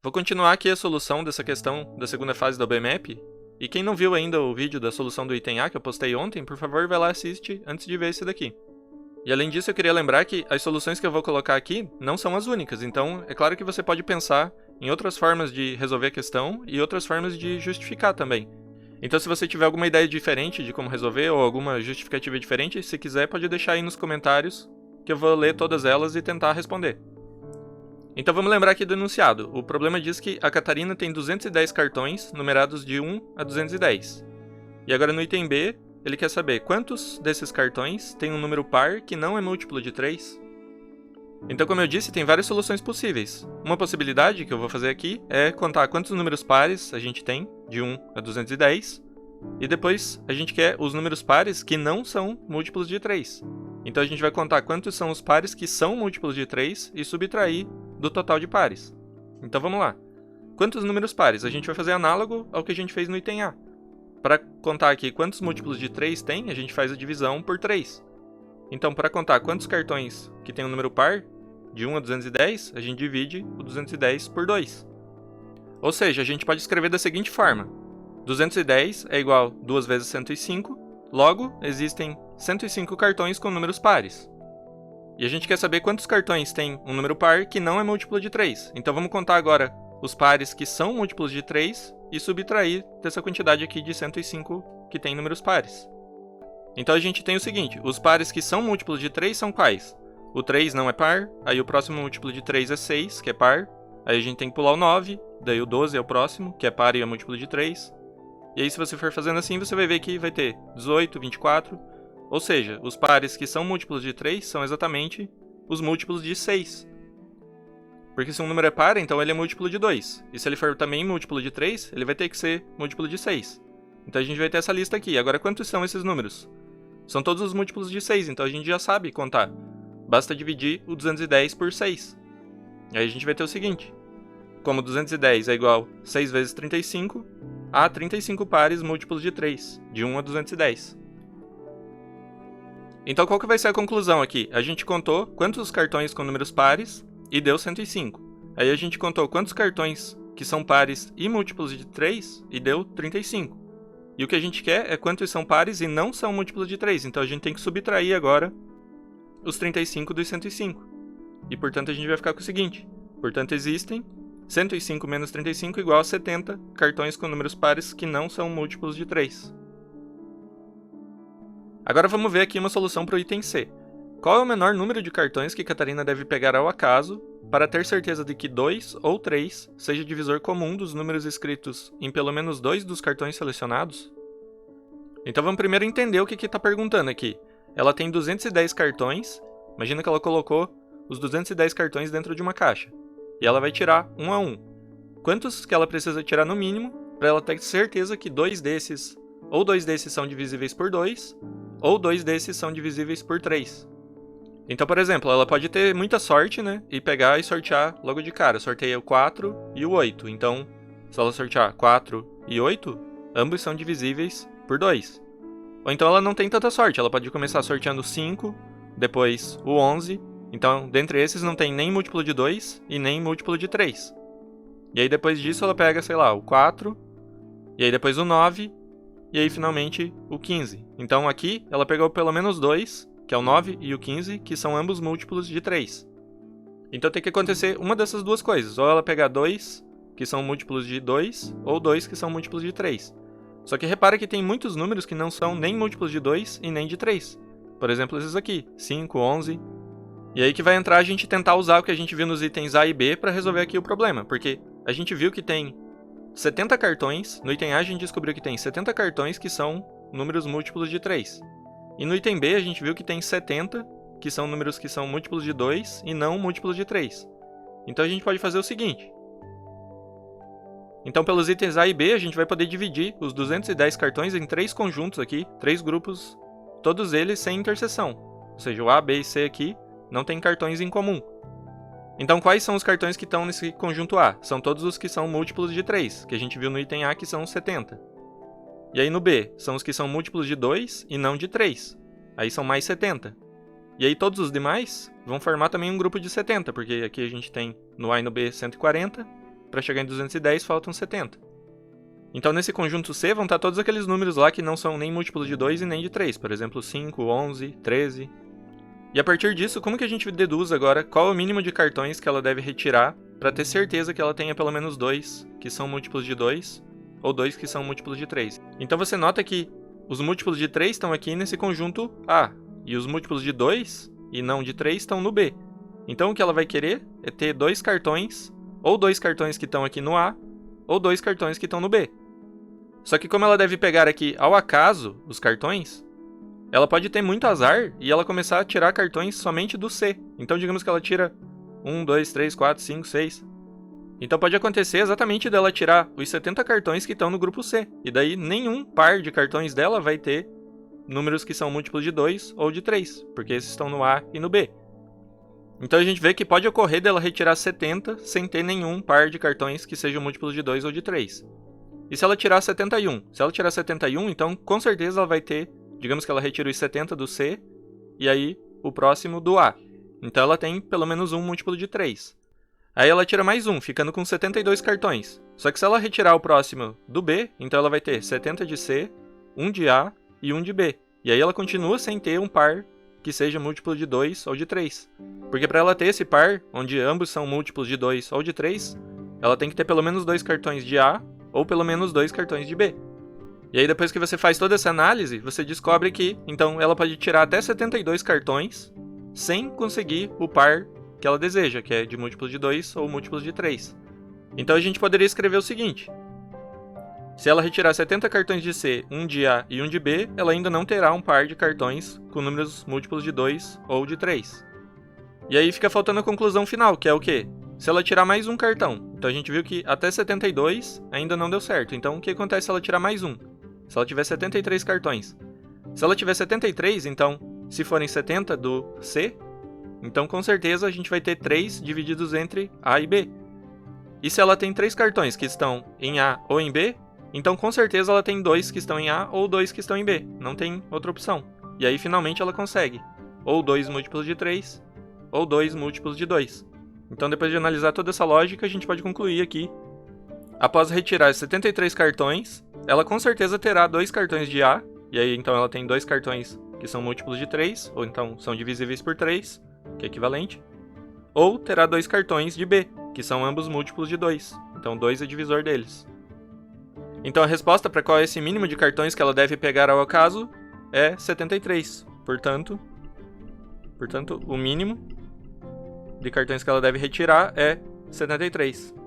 Vou continuar aqui a solução dessa questão da segunda fase da OBMap. E quem não viu ainda o vídeo da solução do item A que eu postei ontem, por favor, vai lá e assiste antes de ver esse daqui. E além disso, eu queria lembrar que as soluções que eu vou colocar aqui não são as únicas, então é claro que você pode pensar em outras formas de resolver a questão e outras formas de justificar também. Então se você tiver alguma ideia diferente de como resolver ou alguma justificativa diferente, se quiser pode deixar aí nos comentários que eu vou ler todas elas e tentar responder. Então vamos lembrar aqui do enunciado. O problema diz que a Catarina tem 210 cartões numerados de 1 a 210. E agora no item B, ele quer saber quantos desses cartões tem um número par que não é múltiplo de 3. Então, como eu disse, tem várias soluções possíveis. Uma possibilidade que eu vou fazer aqui é contar quantos números pares a gente tem, de 1 a 210, e depois a gente quer os números pares que não são múltiplos de 3. Então a gente vai contar quantos são os pares que são múltiplos de 3 e subtrair do total de pares. Então vamos lá. Quantos números pares? A gente vai fazer análogo ao que a gente fez no item A. Para contar aqui quantos múltiplos de 3 tem, a gente faz a divisão por 3. Então, para contar quantos cartões que tem um número par, de 1 a 210, a gente divide o 210 por 2. Ou seja, a gente pode escrever da seguinte forma. 210 é igual a 2 vezes 105, logo, existem 105 cartões com números pares. E a gente quer saber quantos cartões tem um número par que não é múltiplo de 3. Então vamos contar agora os pares que são múltiplos de 3 e subtrair dessa quantidade aqui de 105 que tem números pares. Então a gente tem o seguinte, os pares que são múltiplos de 3 são quais? O 3 não é par, aí o próximo múltiplo de 3 é 6, que é par, aí a gente tem que pular o 9, daí o 12 é o próximo, que é par e é múltiplo de 3. E aí se você for fazendo assim, você vai ver que vai ter 18, 24, ou seja, os pares que são múltiplos de 3 são exatamente os múltiplos de 6. Porque se um número é par, então ele é múltiplo de 2. E se ele for também múltiplo de 3, ele vai ter que ser múltiplo de 6. Então a gente vai ter essa lista aqui. Agora, quantos são esses números? São todos os múltiplos de 6, então a gente já sabe contar. Basta dividir o 210 por 6. E aí a gente vai ter o seguinte. Como 210 é igual a 6 vezes 35, há 35 pares múltiplos de 3, de 1 a 210. Então qual que vai ser a conclusão aqui? A gente contou quantos cartões com números pares e deu 105. Aí a gente contou quantos cartões que são pares e múltiplos de 3 e deu 35. E o que a gente quer é quantos são pares e não são múltiplos de 3. Então a gente tem que subtrair agora os 35 dos 105. E portanto a gente vai ficar com o seguinte. Portanto existem 105 menos 35 igual a 70 cartões com números pares que não são múltiplos de 3. Agora vamos ver aqui uma solução para o item C. Qual é o menor número de cartões que Catarina deve pegar ao acaso para ter certeza de que 2 ou 3 seja divisor comum dos números escritos em pelo menos 2 dos cartões selecionados? Então vamos primeiro entender o que está perguntando aqui. Ela tem 210 cartões, imagina que ela colocou os 210 cartões dentro de uma caixa. E ela vai tirar um a um. Quantos que ela precisa tirar no mínimo para ela ter certeza que 2 desses são divisíveis por 2, ou 2 desses são divisíveis por 3. Então, por exemplo, ela pode ter muita sorte, né? E pegar e sortear logo de cara. Sorteia o 4 e o 8. Então, se ela sortear 4 e 8, ambos são divisíveis por 2. Ou então ela não tem tanta sorte. Ela pode começar sorteando 5, depois o 11. Então, dentre esses não tem nem múltiplo de 2 e nem múltiplo de 3. E aí depois disso ela pega, sei lá, o 4, e aí depois o 9, e aí finalmente o 15. Então aqui ela pegou pelo menos 2, que é o 9 e o 15, que são ambos múltiplos de 3. Então tem que acontecer uma dessas duas coisas. Ou ela pegar 2, que são múltiplos de 2, ou 2 que são múltiplos de 3. Só que repara que tem muitos números que não são nem múltiplos de 2 e nem de 3. Por exemplo, esses aqui, 5, 11... E aí que vai entrar a gente tentar usar o que a gente viu nos itens A e B para resolver aqui o problema, porque a gente viu que tem 70 cartões, no item A a gente descobriu que tem 70 cartões que são números múltiplos de 3. E no item B a gente viu que tem 70, que são números que são múltiplos de 2 e não múltiplos de 3. Então a gente pode fazer o seguinte. Então pelos itens A e B a gente vai poder dividir os 210 cartões em 3 conjuntos aqui, 3 grupos, todos eles sem interseção. Ou seja, o A, B e C aqui não tem cartões em comum. Então quais são os cartões que estão nesse conjunto A? São todos os que são múltiplos de 3, que a gente viu no item A que são 70. E aí no B, são os que são múltiplos de 2 e não de 3. Aí são mais 70. E aí todos os demais vão formar também um grupo de 70, porque aqui a gente tem no A e no B 140, para chegar em 210 faltam 70. Então nesse conjunto C vão estar todos aqueles números lá que não são nem múltiplos de 2 e nem de 3, por exemplo 5, 11, 13. E a partir disso, como que a gente deduz agora qual é o mínimo de cartões que ela deve retirar para ter certeza que ela tenha pelo menos 2 que são múltiplos de 2 ou 2 que são múltiplos de 3? Então você nota que os múltiplos de 3 estão aqui nesse conjunto A, e os múltiplos de 2 e não de 3 estão no B. Então o que ela vai querer é ter 2 cartões, ou 2 cartões que estão aqui no A, ou 2 cartões que estão no B. Só que como ela deve pegar aqui ao acaso os cartões, ela pode ter muito azar e ela começar a tirar cartões somente do C. Então digamos que ela tira 1, 2, 3, 4, 5, 6. Então pode acontecer exatamente dela tirar os 70 cartões que estão no grupo C. E daí nenhum par de cartões dela vai ter números que são múltiplos de 2 ou de 3, porque esses estão no A e no B. Então a gente vê que pode ocorrer dela retirar 70 sem ter nenhum par de cartões que sejam múltiplos de 2 ou de 3. E se ela tirar 71? Se ela tirar 71, então com certeza ela vai ter, digamos que ela retira os 70 do C, e aí o próximo do A. Então ela tem pelo menos um múltiplo de 3. Aí ela tira mais um, ficando com 72 cartões. Só que se ela retirar o próximo do B, então ela vai ter 70 de C, 1 de A e 1 de B. E aí ela continua sem ter um par que seja múltiplo de 2 ou de 3. Porque para ela ter esse par, onde ambos são múltiplos de 2 ou de 3, ela tem que ter pelo menos 2 cartões de A ou pelo menos 2 cartões de B. E aí depois que você faz toda essa análise, você descobre que, então, ela pode tirar até 72 cartões sem conseguir o par que ela deseja, que é de múltiplos de 2 ou múltiplos de 3. Então a gente poderia escrever o seguinte: se ela retirar 70 cartões de C, 1 de A e 1 de B, ela ainda não terá um par de cartões com números múltiplos de 2 ou de 3. E aí fica faltando a conclusão final, que é o quê? Se ela tirar mais um cartão. Então a gente viu que até 72 ainda não deu certo. Então o que acontece se ela tirar mais um? Se ela tiver 73 cartões. Se ela tiver 73, então, se forem 70 do C, então com certeza a gente vai ter 3 divididos entre A e B. E se ela tem 3 cartões que estão em A ou em B, então com certeza ela tem 2 que estão em A ou 2 que estão em B. Não tem outra opção. E aí finalmente ela consegue ou 2 múltiplos de 3, ou 2 múltiplos de 2. Então depois de analisar toda essa lógica, a gente pode concluir aqui. Após retirar 73 cartões, ela com certeza terá 2 cartões de A, e aí então ela tem 2 cartões que são múltiplos de 3, ou então são divisíveis por 3, que é equivalente, ou terá 2 cartões de B, que são ambos múltiplos de 2, então 2 é divisor deles. Então a resposta para qual é esse mínimo de cartões que ela deve pegar ao acaso é 73, portanto o mínimo de cartões que ela deve retirar é 73.